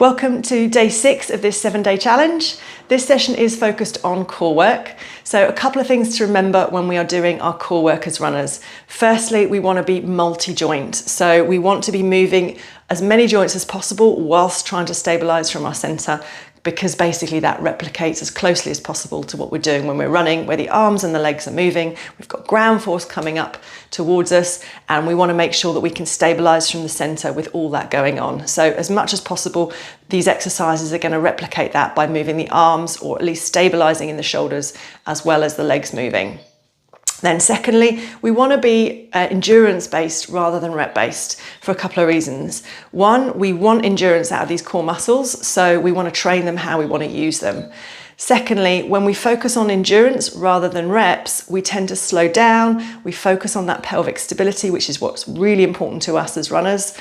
Welcome to day 6 of this 7-day challenge. This session is focused on core work. So a couple of things to remember when we are doing our core work as runners. Firstly, we want to be multi-joint. So we want to be moving as many joints as possible whilst trying to stabilize from our center, because basically that replicates as closely as possible to what we're doing when we're running, where the arms and the legs are moving. We've got ground force coming up towards us, and we want to make sure that we can stabilize from the center with all that going on. So as much as possible, these exercises are going to replicate that by moving the arms, or at least stabilizing in the shoulders, as well as the legs moving. Then secondly, we want to be endurance-based rather than rep-based for a couple of reasons. One, we want endurance out of these core muscles, so we want to train them how we want to use them. Secondly, when we focus on endurance rather than reps, we tend to slow down. We focus on that pelvic stability, which is what's really important to us as runners.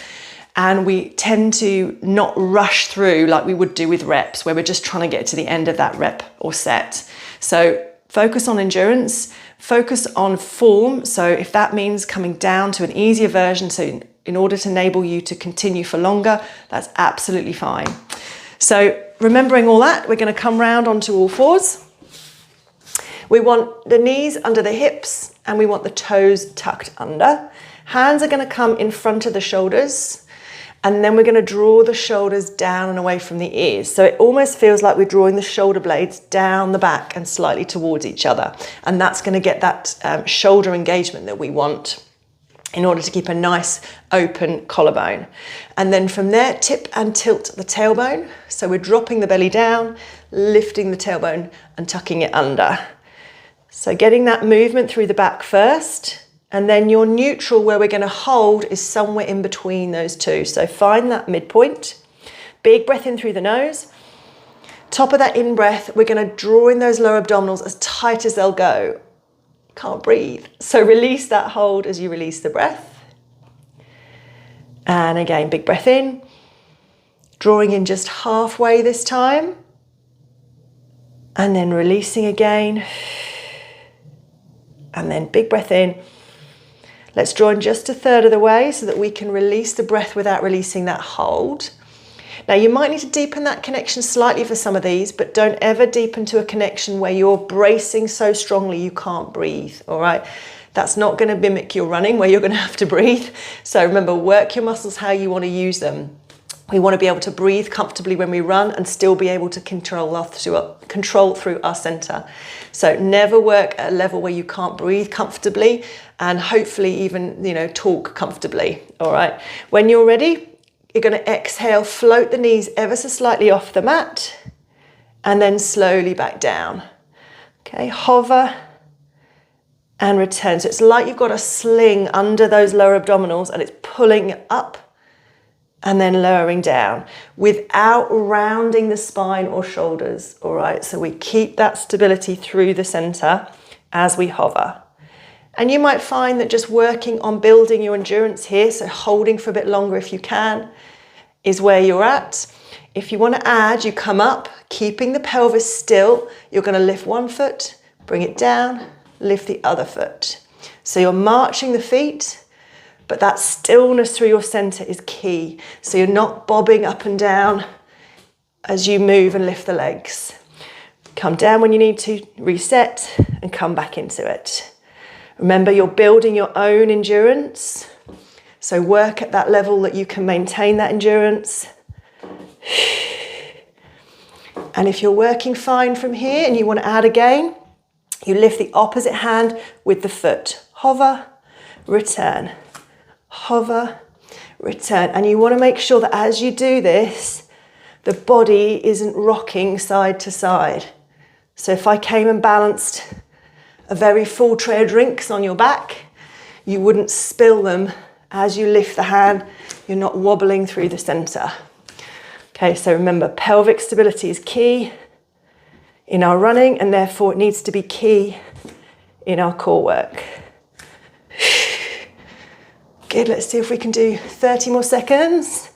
And we tend to not rush through like we would do with reps, where we're just trying to get to the end of that rep or set. So focus on endurance, focus on form. So if that means coming down to an easier version, so in order to enable you to continue for longer, that's absolutely fine. So remembering all that, we're going to come round onto all fours. We want the knees under the hips and we want the toes tucked under. Hands are going to come in front of the shoulders. And then we're going to draw the shoulders down and away from the ears. So it almost feels like we're drawing the shoulder blades down the back and slightly towards each other. And that's going to get that shoulder engagement that we want in order to keep a nice open collarbone. And then from there, tip and tilt the tailbone. So we're dropping the belly down, lifting the tailbone and tucking it under. So getting that movement through the back first. And then your neutral, where we're going to hold, is somewhere in between those two. So find that midpoint. Big breath in through the nose. Top of that in breath, we're going to draw in those lower abdominals as tight as they'll go. Can't breathe. So release that hold as you release the breath. And again, big breath in. Drawing in just halfway this time. And then releasing again. And then big breath in. Let's draw in just a third of the way so that we can release the breath without releasing that hold. Now you might need to deepen that connection slightly for some of these, but don't ever deepen to a connection where you're bracing so strongly you can't breathe, all right? That's not going to mimic your running where you're going to have to breathe. So remember, work your muscles how you want to use them. We want to be able to breathe comfortably when we run and still be able to control through our center. So never work at a level where you can't breathe comfortably and hopefully even, talk comfortably. All right. When you're ready, you're going to exhale, float the knees ever so slightly off the mat and then slowly back down. Okay, hover and return. So it's like you've got a sling under those lower abdominals and it's pulling up and then lowering down without rounding the spine or shoulders, all right? So we keep that stability through the center as we hover. And you might find that just working on building your endurance here, so holding for a bit longer if you can, is where you're at. If you want to add, you come up, keeping the pelvis still. You're going to lift one foot, bring it down, lift the other foot. So you're marching the feet, but that stillness through your center is key. So you're not bobbing up and down as you move and lift the legs. Come down when you need to, reset, and come back into it. Remember, you're building your own endurance. So work at that level that you can maintain that endurance. And if you're working fine from here and you want to add again, you lift the opposite hand with the foot. Hover, return. Hover, return. And you want to make sure that as you do this, the body isn't rocking side to side. So if I came and balanced a very full tray of drinks on your back, you wouldn't spill them as you lift the hand. You're not wobbling through the center. Okay, so remember, pelvic stability is key in our running, and therefore it needs to be key in our core work. Good, let's see if we can do 30 more seconds.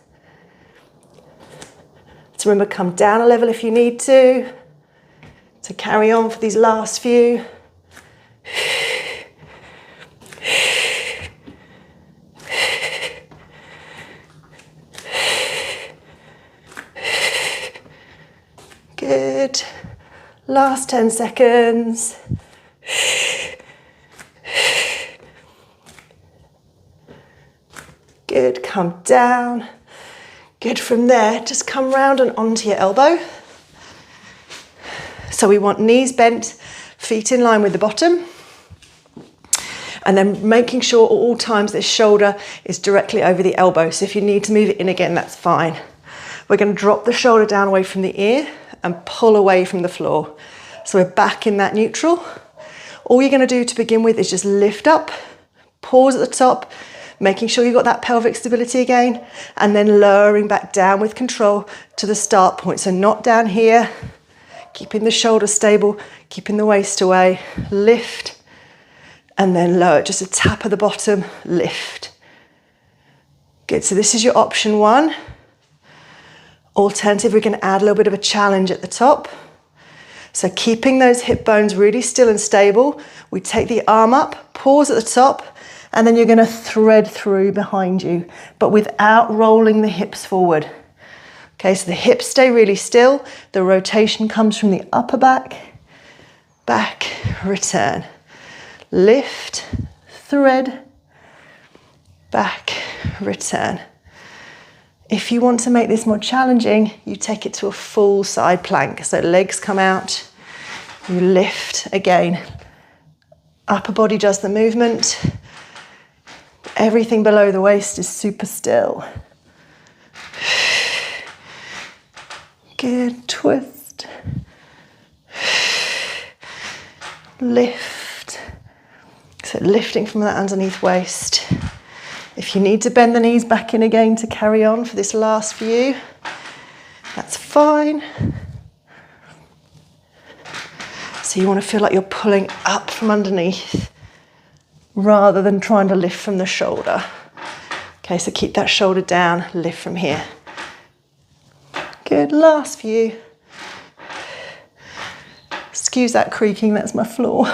So remember, come down a level if you need to carry on for these last few. Good. Last 10 seconds. Good, come down. Good, from there, just come round and onto your elbow. So we want knees bent, feet in line with the bottom. And then making sure at all times this shoulder is directly over the elbow. So if you need to move it in again, that's fine. We're going to drop the shoulder down away from the ear and pull away from the floor. So we're back in that neutral. All you're going to do to begin with is just lift up, pause at the top, making sure you've got that pelvic stability again, and then lowering back down with control to the start point. So not down here, keeping the shoulder stable, keeping the waist away, lift, and then lower, just a tap at the bottom, lift. Good, so this is your option one. Alternative, we can add a little bit of a challenge at the top. So keeping those hip bones really still and stable, we take the arm up, pause at the top, and then you're going to thread through behind you, but without rolling the hips forward. Okay, so the hips stay really still. The rotation comes from the upper back, back, return. Lift, thread, back, return. If you want to make this more challenging, you take it to a full side plank. So legs come out, you lift again. Upper body does the movement. Everything below the waist is super still. Good, twist. Lift. So lifting from that underneath waist. If you need to bend the knees back in again to carry on for this last few, that's fine. So you want to feel like you're pulling up from underneath rather than trying to lift from the shoulder. Okay, so keep that shoulder down, lift from here. Good, last few. Excuse that creaking, that's my floor.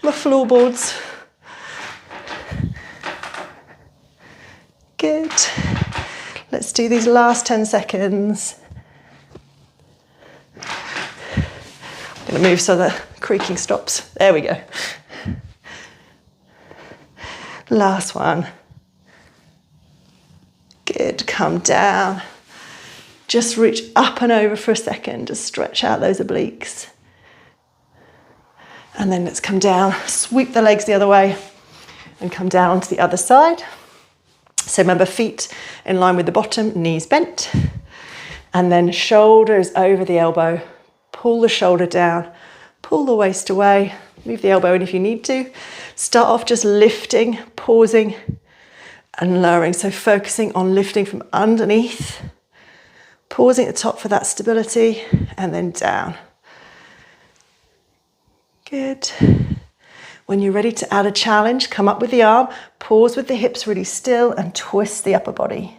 My floorboards. Good. Let's do these last 10 seconds. I'm going to move so the creaking stops. There we go. Last one. Good, come down. Just reach up and over for a second, just stretch out those obliques. And then let's come down, sweep the legs the other way and come down onto the other side. So remember, feet in line with the bottom, knees bent. And then shoulders over the elbow. Pull the shoulder down, pull the waist away, move the elbow in if you need to. Start off just lifting, pausing and lowering. So focusing on lifting from underneath, pausing at the top for that stability, and then down. Good. When you're ready to add a challenge, come up with the arm, pause with the hips really still and twist the upper body.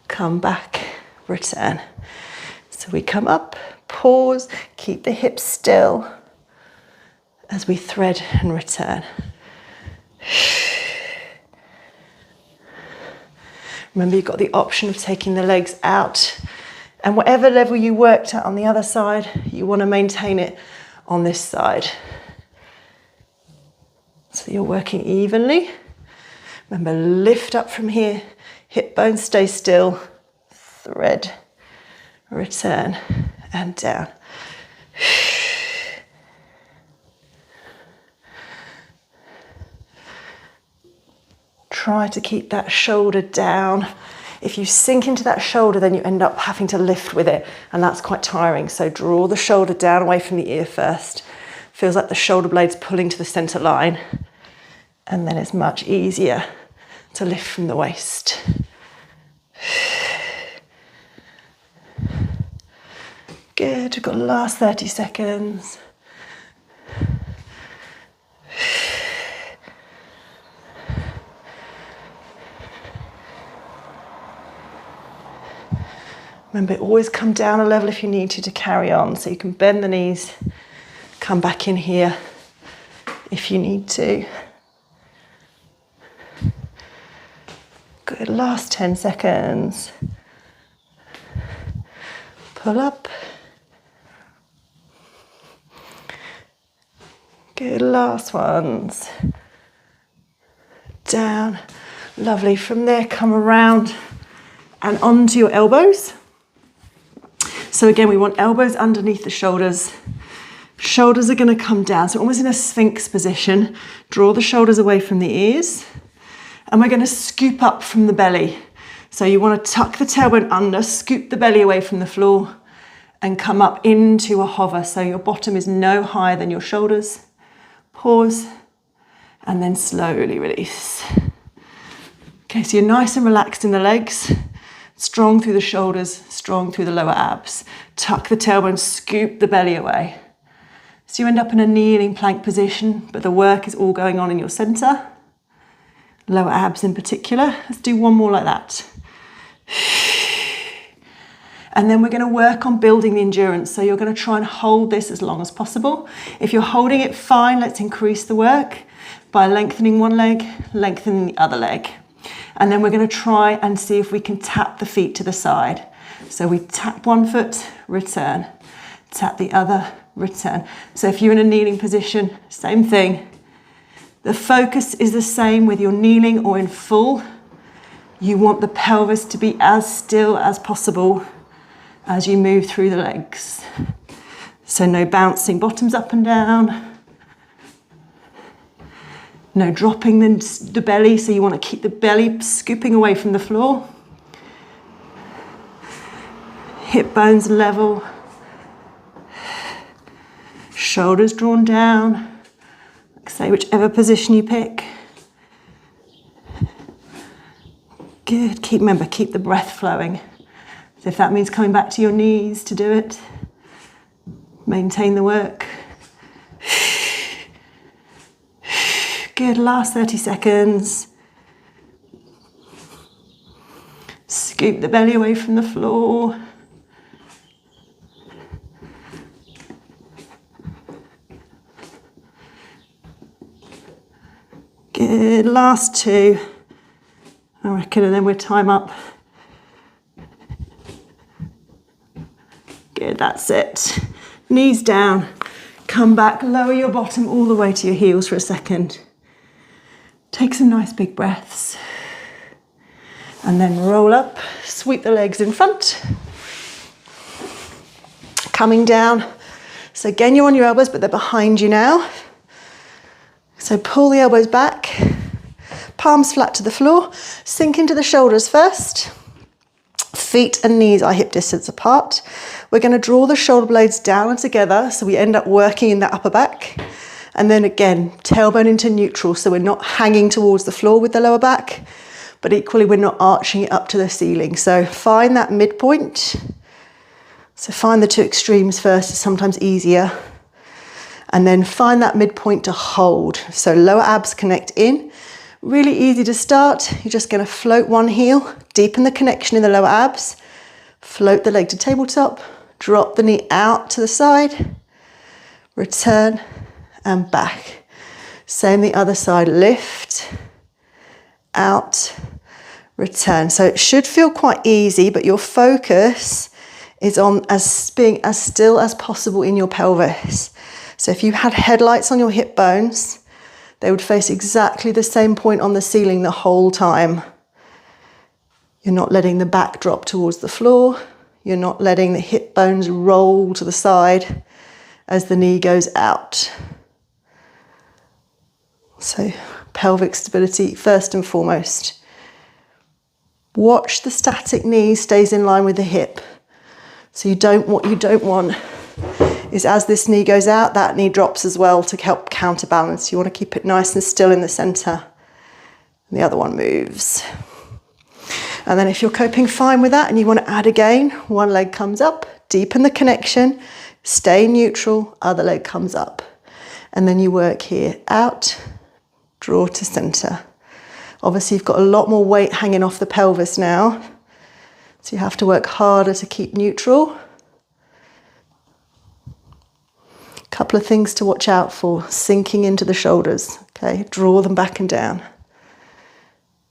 Come back, return. So we come up, pause, keep the hips still as we thread and return. Remember, you've got the option of taking the legs out, and whatever level you worked at on the other side, you want to maintain it on this side. So you're working evenly. Remember, lift up from here, hip bones stay still, thread, return, and down. Try to keep that shoulder down. If you sink into that shoulder, then you end up having to lift with it, and that's quite tiring. So draw the shoulder down away from the ear first. Feels like the shoulder blade's pulling to the center line, and then it's much easier to lift from the waist. Good, we've got the last 30 seconds. Remember, always come down a level if you need to carry on. So you can bend the knees, come back in here if you need to. Good, last 10 seconds. Pull up, Good, last ones. Down, lovely. From there, come around and onto your elbows. So again, we want elbows underneath the shoulders. Shoulders are going to come down, so almost in a Sphinx position. Draw the shoulders away from the ears. And we're going to scoop up from the belly. So you want to tuck the tailbone under, scoop the belly away from the floor, and come up into a hover. So your bottom is no higher than your shoulders. Pause, and then slowly release. Okay, so you're nice and relaxed in the legs, strong through the shoulders, strong through the lower abs. Tuck the tailbone, scoop the belly away. So you end up in a kneeling plank position, but the work is all going on in your center. Lower abs in particular. Let's do one more like that. And then we're going to work on building the endurance. So you're going to try and hold this as long as possible. If you're holding it, fine, let's increase the work by lengthening one leg, lengthening the other leg. And then we're going to try and see if we can tap the feet to the side. So we tap one foot, return. Tap the other, return. So if you're in a kneeling position, same thing. The focus is the same whether you're kneeling or in full. You want the pelvis to be as still as possible as you move through the legs. So no bouncing bottoms up and down. No dropping the belly, so you want to keep the belly scooping away from the floor. Hip bones level. Shoulders drawn down. Say whichever position you pick. Good, remember, keep the breath flowing. So if that means coming back to your knees to do it, maintain the work. Good, last 30 seconds. Scoop the belly away from the floor. Good, last two, I reckon, and then we'll time up. Good, that's it. Knees down, come back, lower your bottom all the way to your heels for a second. Take some nice big breaths. And then roll up, sweep the legs in front. Coming down. So again, you're on your elbows, but they're behind you now. So pull the elbows back, palms flat to the floor, sink into the shoulders first. Feet and knees are hip distance apart. We're going to draw the shoulder blades down and together, so we end up working in that upper back. And then again, tailbone into neutral, so we're not hanging towards the floor with the lower back, but equally we're not arching it up to the ceiling. So find that midpoint. So find the two extremes first, it's sometimes easier. And then find that midpoint to hold. So lower abs connect in. Really easy to start. You're just going to float one heel, deepen the connection in the lower abs, float the leg to tabletop, drop the knee out to the side, return and back. Same the other side, lift, out, return. So it should feel quite easy, but your focus is on being as still as possible in your pelvis. So if you had headlights on your hip bones, they would face exactly the same point on the ceiling the whole time. You're not letting the back drop towards the floor. You're not letting the hip bones roll to the side as the knee goes out. So pelvic stability first and foremost. Watch the static knee stays in line with the hip. So what you don't want is as this knee goes out, that knee drops as well to help counterbalance. You want to keep it nice and still in the center. And the other one moves. And then if you're coping fine with that and you want to add again, one leg comes up, deepen the connection, stay neutral, other leg comes up. And then you work here, out, draw to center. Obviously you've got a lot more weight hanging off the pelvis now. So you have to work harder to keep neutral. Couple of things to watch out for, sinking into the shoulders, okay? Draw them back and down.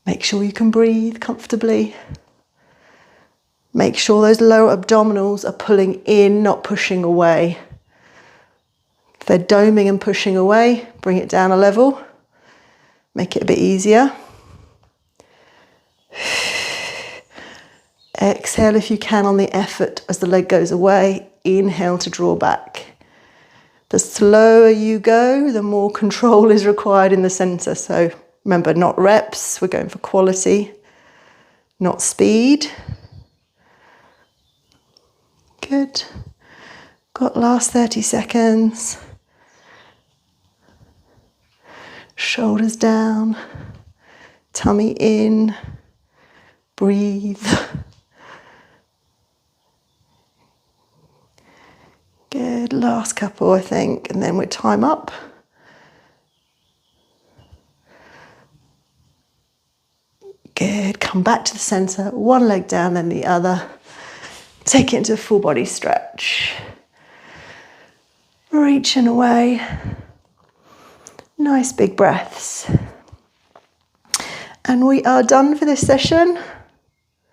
Make sure you can breathe comfortably. Make sure those lower abdominals are pulling in, not pushing away. If they're doming and pushing away, bring it down a level. Make it a bit easier. Exhale if you can on the effort as the leg goes away. Inhale to draw back. The slower you go, the more control is required in the center. So remember, not reps, we're going for quality, not speed. Good. Got last 30 seconds. Shoulders down, tummy in, breathe. Good, last couple I think, and then we'll time up. Good, come back to the center, one leg down then the other. Take it into a full body stretch. Reaching away. Nice big breaths. And we are done for this session.